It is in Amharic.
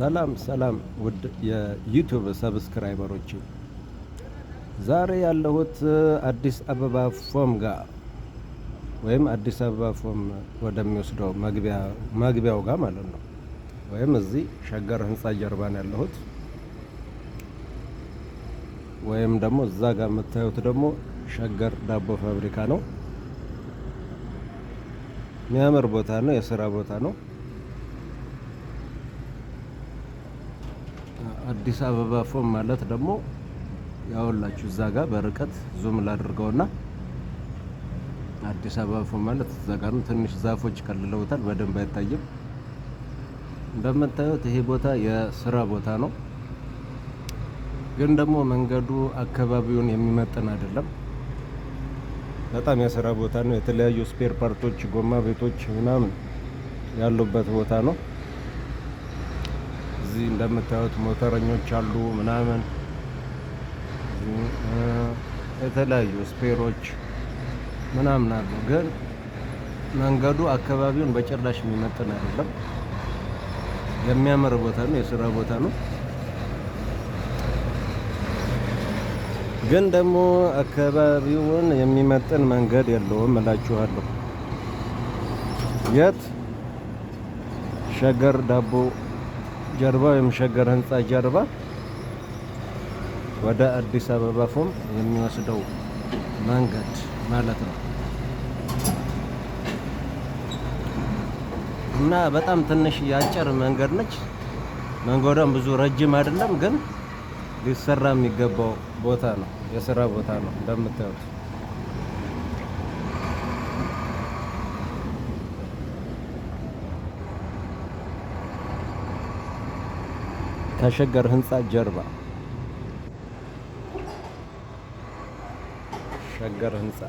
ሰላም ሰላም ውድ የዩቲዩብ ሰብስክራይበሮች፣ ዛሬ ያለሁት አዲስ አበባ ፎም ጋር ወይም አዲስ አበባ ፎም ወደሚወስደው መግቢያው ጋር ማለት ነው። ወይም እዚህ ሸገር ህንፃ ጀርባ ነው ያለሁት። ወይም ደግሞ እዛ ጋር የምታዩት ደግሞ ሸገር ዳቦ ፋብሪካ ነው። የሚያምር ቦታ ነው፣ የስራ ቦታ ነው። አዲስ አበባ ፎም ማለት ደግሞ ያውላችሁ እዛ ጋር በርቀት ዙም ላድርገውና አዲስ አበባ ፎም ማለት እዛ ጋር ነው። ትንሽ ዛፎች ከልለውታል፣ በደንብ አይታይም። እንደምታዩት ይሄ ቦታ የስራ ቦታ ነው፣ ግን ደግሞ መንገዱ አካባቢውን የሚመጥን አይደለም። በጣም የስራ ቦታ ነው። የተለያዩ ስፔር ፓርቶች፣ ጎማ ቤቶች ምናምን ያሉበት ቦታ ነው። እዚህ እንደምታዩት ሞተረኞች አሉ ምናምን፣ የተለያዩ ስፔሮች ምናምን አሉ። ግን መንገዱ አካባቢውን በጭራሽ የሚመጥን አይደለም። የሚያምር ቦታ ነው፣ የስራ ቦታ ነው። ግን ደግሞ አካባቢውን የሚመጥን መንገድ የለውም እላችኋለሁ። የት? ሸገር ዳቦ ጀርባ ወይም ሸገር ህንፃ ጀርባ ወደ አዲስ አበባ ፎም የሚወስደው መንገድ ማለት ነው። እና በጣም ትንሽ የአጭር መንገድ ነች። መንገዷም ብዙ ረጅም አይደለም፣ ግን ሊሰራ የሚገባው ቦታ ነው፣ የስራ ቦታ ነው እንደምታዩት። ከሸገር ህንፃ ጀርባ ሸገር ህንፃ